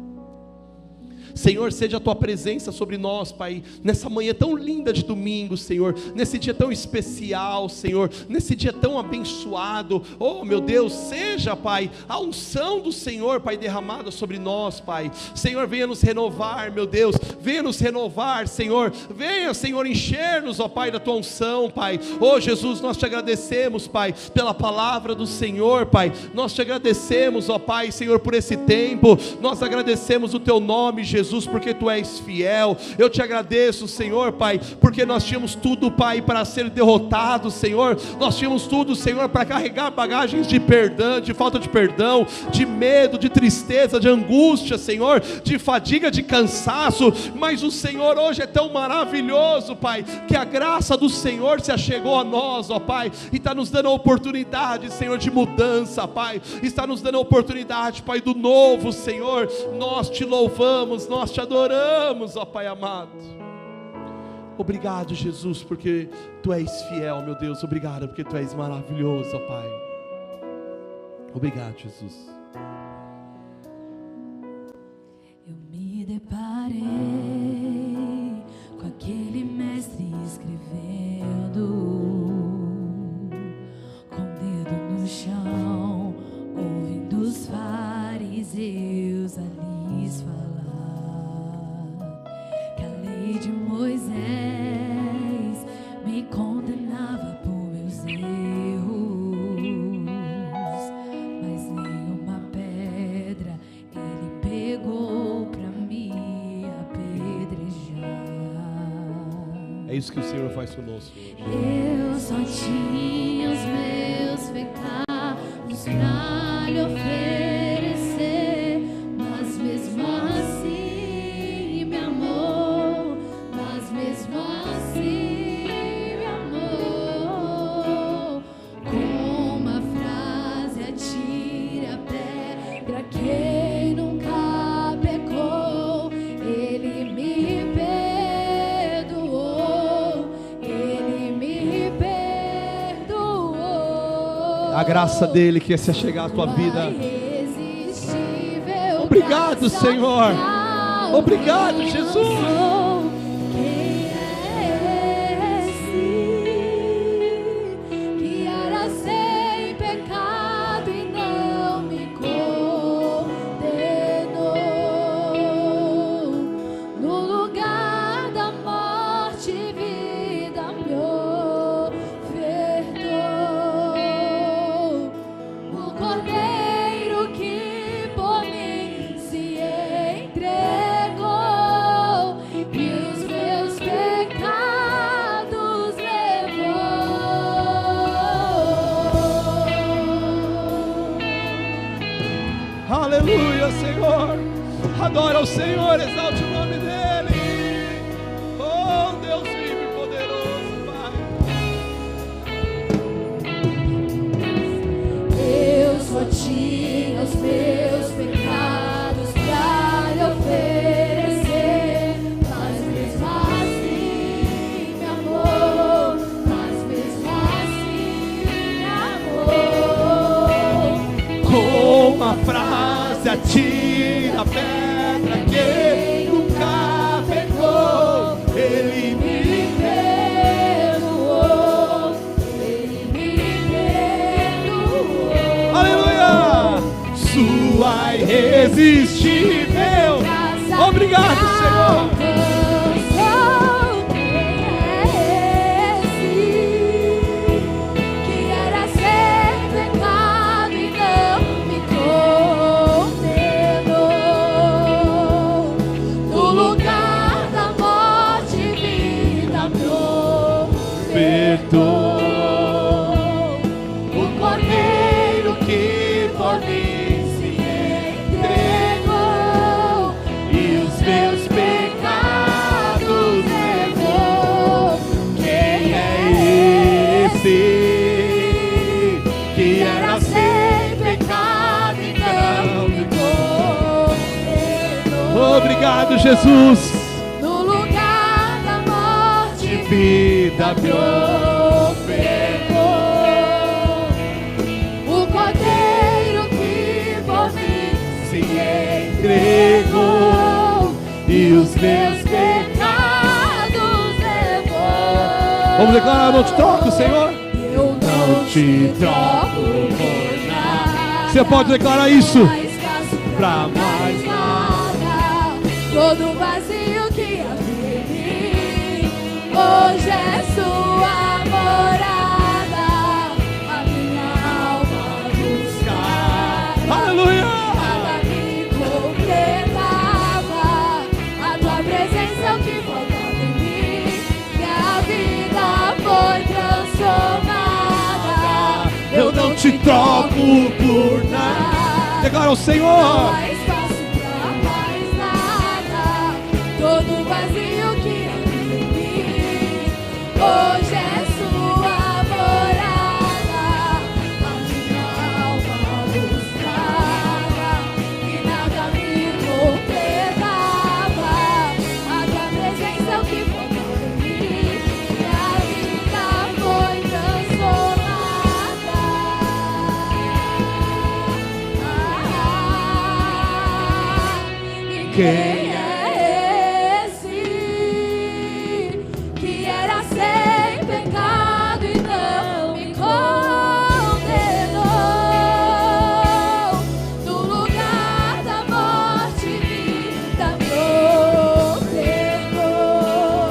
Senhor, seja a Tua presença sobre nós, Pai, nessa manhã tão linda de domingo, Senhor, nesse dia tão especial, Senhor, nesse dia tão abençoado. Oh, meu Deus, seja, Pai, a unção do Senhor, Pai, derramada sobre nós, Pai. Senhor, venha nos renovar, meu Deus, venha nos renovar, Senhor, venha, Senhor, encher-nos, ó Pai, da Tua unção, Pai. Oh, Jesus, nós te agradecemos, Pai, pela palavra do Senhor, Pai. Nós te agradecemos, ó Pai, Senhor, por esse tempo. Nós agradecemos o Teu nome, Jesus, porque Tu és fiel. Eu te agradeço, Senhor, Pai, porque nós tínhamos tudo, Pai, para ser derrotados, Senhor. Nós tínhamos tudo, Senhor, para carregar bagagens de perdão, de falta de perdão, de medo, de tristeza, de angústia, Senhor, de fadiga, de cansaço. Mas o Senhor hoje é tão maravilhoso, Pai, que a graça do Senhor se achegou a nós, ó Pai, e está nos dando a oportunidade, Senhor, de mudança, Pai. Está nos dando a oportunidade, Pai, do novo, Senhor. Nós te louvamos, nós te adoramos, ó Pai amado. Obrigado, Jesus, porque Tu és fiel, meu Deus. Obrigado, porque Tu és maravilhoso, ó Pai. Obrigado, Jesus. Eu me deparei com aquele mestre escrevendo, com o dedo no chão, ouvindo os fariseus ali falar que a lei de Moisés me condenava por meus erros, mas nenhuma pedra Ele pegou pra me apedrejar. isso que o Senhor faz conosco hoje. Eu só tinha os meus pecados pra lhe oferecer, mas mesmo assim me amou, mas mesmo assim me amou. Com uma frase atira a pedra quem nunca pecou, Ele me perdoou, Ele me perdoou. A graça dele quer se chegar à tua vida. Obrigado, Senhor. Obrigado, Jesus. Quem é esse que era sem pecado e não me condenou? No lugar da morte, vida me ofertou. O Cordeiro que por mim se entregou e os meus pecados levou. Aleluia, Senhor. Adora o Senhor, exalte o nome dele. Oh, Deus vivo e poderoso, Pai. Eu só tinha os meus pecados pra lhe oferecer, mas mesmo assim me amou, mas mesmo assim me amou. Com uma frase atira a pedra que nunca pecou. Ele me perdoou, Ele me perdoou. Aleluia! Sua irresistível. Obrigado, Senhor. Que era sem pecado e não me condenou. No lugar da morte, vida me Perdoou. O Cordeiro que por mim se entregou e os meus pecados levou. Quem é esse que era sem pecado e não me condenou? Obrigado, Jesus. No lugar da morte, Vida me ofertou. O Cordeiro que por mim se entregou e os meus pecados levou. Vamos declarar: eu não te troco, Senhor. Eu não te troco por nada. Você pode declarar isso. Mais faço pra mais nada. Todo vazio que havia em mim, hoje é sua morada. A minha alma buscar. Aleluia! Nada me completava. A tua presença é o que faltava em mim. Minha vida foi transformada. Eu não te troco por nada. Declara ao Senhor. Mais fácil pra mais nada. Todo vazio que havia em mim, hoje é sua morada. A minha alma buscava e nada me completava. A tua presença é o que faltava em mim. Minha vida foi transformada. Quem é esse que era sem pecado e não me condenou? No lugar da morte, vida me ofertou.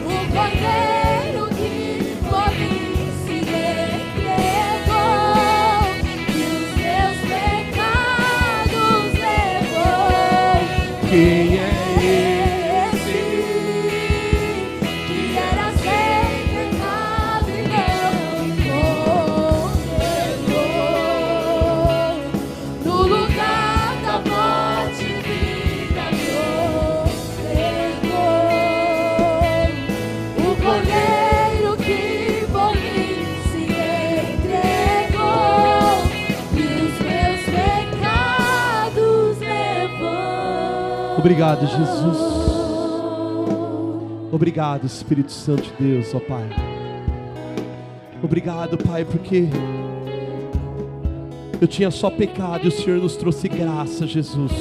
O Cordeiro que por mim se entregou e os meus pecados levou. Quem é esse Obrigado, Jesus. Obrigado, Espírito Santo de Deus, ó Pai. Obrigado, Pai, porque eu tinha só pecado e o Senhor nos trouxe graça, Jesus.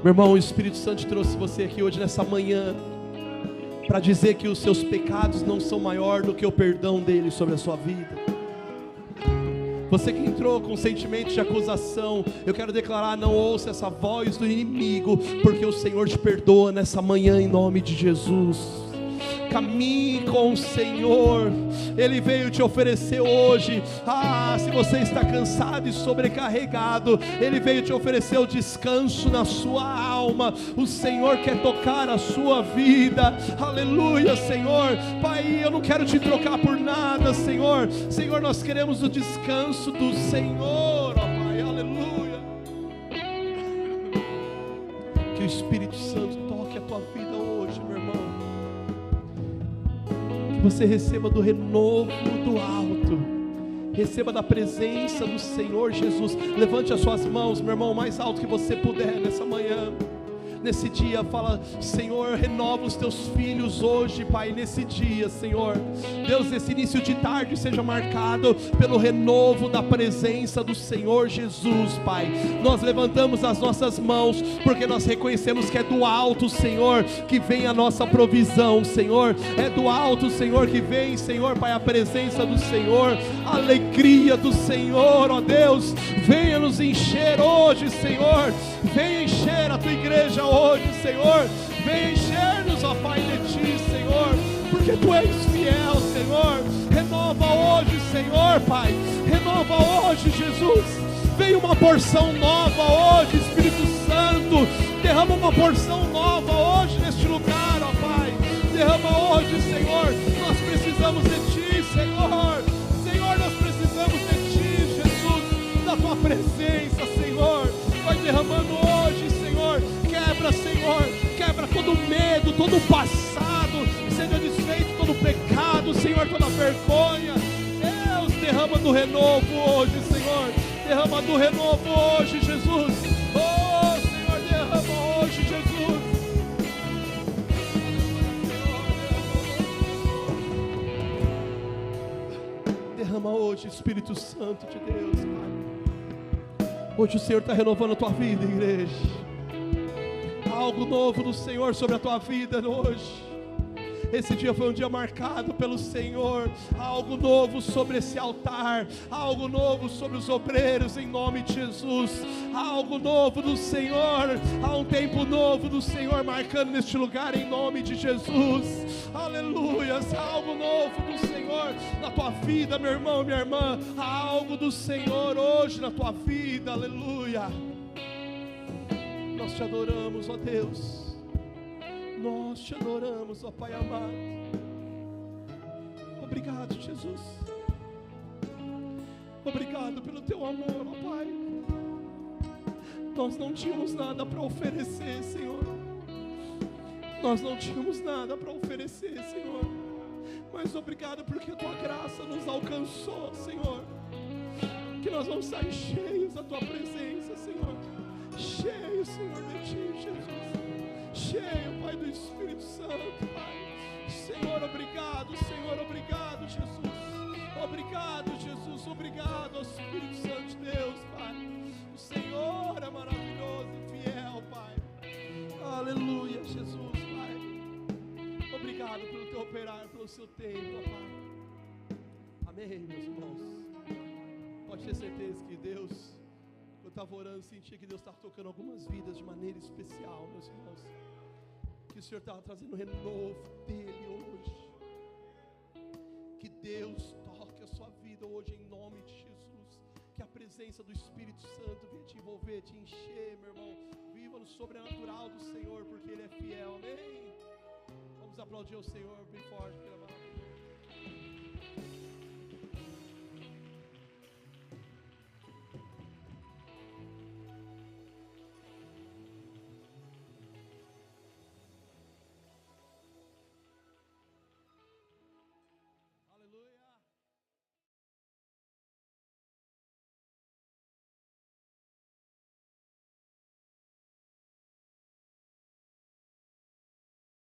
Meu irmão, o Espírito Santo trouxe você aqui hoje nessa manhã para dizer que os seus pecados não são maior do que o perdão dele sobre a sua vida. Você que entrou com sentimentos de acusação, eu quero declarar: não ouça essa voz do inimigo, porque o Senhor te perdoa nessa manhã em nome de Jesus. Caminhe com o Senhor. Ele veio te oferecer hoje, se você está cansado e sobrecarregado, Ele veio te oferecer o descanso na sua alma. O Senhor quer tocar a sua vida, aleluia, Senhor. Pai, eu não quero te trocar por nada, Senhor. Senhor, nós queremos o descanso do Senhor, ó Pai, aleluia. Que o Espírito Santo toque a tua vida hoje, meu irmão. Você receba do renovo do alto, receba da presença do Senhor Jesus. Levante as suas mãos, meu irmão, o mais alto que você puder nessa manhã. Nesse dia, fala: Senhor, renova os teus filhos hoje, Pai, nesse dia, Senhor. Deus, esse início de tarde seja marcado pelo renovo da presença do Senhor Jesus, Pai. Nós levantamos as nossas mãos, porque nós reconhecemos que é do alto, Senhor, que vem a nossa provisão, Senhor. É do alto, Senhor, que vem, Senhor, Pai, a presença do Senhor, a alegria do Senhor, ó Deus. Venha nos encher hoje, Senhor. Venha encher a tua igreja hoje, Senhor. Venha encher-nos, ó Pai, de Ti, Senhor, porque Tu és fiel, Senhor. Renova hoje, Senhor, Pai. Renova hoje, Jesus. Venha uma porção nova hoje, Espírito Santo. Derrama uma porção nova hoje neste lugar, ó Pai. Derrama hoje, Senhor. Nós precisamos de Ti, Senhor. Senhor, nós precisamos de Ti, Jesus, da Tua presença, Senhor. Vai derramando hoje, Senhor. Quebra, Senhor, quebra todo medo, todo passado. Seja desfeito todo pecado, Senhor, toda vergonha. Deus, derrama do renovo hoje, Senhor. Derrama do renovo hoje, Jesus. Oh, Senhor, derrama hoje, Jesus. Derrama hoje, Espírito Santo de Deus, Pai. Hoje o Senhor está renovando a tua vida, igreja. Há algo novo do Senhor sobre a tua vida hoje. Esse dia foi um dia marcado pelo Senhor. Há algo novo sobre esse altar. Há algo novo sobre os obreiros, em nome de Jesus. Há algo novo do Senhor. Há um tempo novo do Senhor marcando neste lugar, em nome de Jesus. Aleluia. Há algo novo do Senhor na tua vida, meu irmão, minha irmã. Há algo do Senhor hoje na tua vida. Aleluia. Nós te adoramos, ó Deus. Nós te adoramos, ó Pai amado. Obrigado, Jesus. Obrigado pelo teu amor, ó Pai. Nós não tínhamos nada para oferecer, Senhor. Nós não tínhamos nada para oferecer, Senhor. Mas obrigado porque a tua graça nos alcançou, Senhor. Que nós vamos sair cheios da tua presença, Senhor. Cheios, Senhor, de Ti, Jesus. Cheio, Pai, do Espírito Santo, Pai. Senhor, obrigado, Jesus. Obrigado, Jesus. Obrigado ao Espírito Santo de Deus, Pai. O Senhor é maravilhoso e fiel, Pai. Aleluia, Jesus, Pai. Obrigado pelo teu operar, pelo seu tempo, Pai. Amém, meus irmãos. Pode ter certeza que Deus, eu estava orando, sentia que Deus estava tocando algumas vidas de maneira especial, meus irmãos. Que o Senhor estava trazendo renovo dele hoje. Que Deus toque a sua vida hoje em nome de Jesus. Que a presença do Espírito Santo venha te envolver, te encher, meu irmão. Viva no sobrenatural do Senhor, porque Ele é fiel, amém? Vamos aplaudir o Senhor bem forte.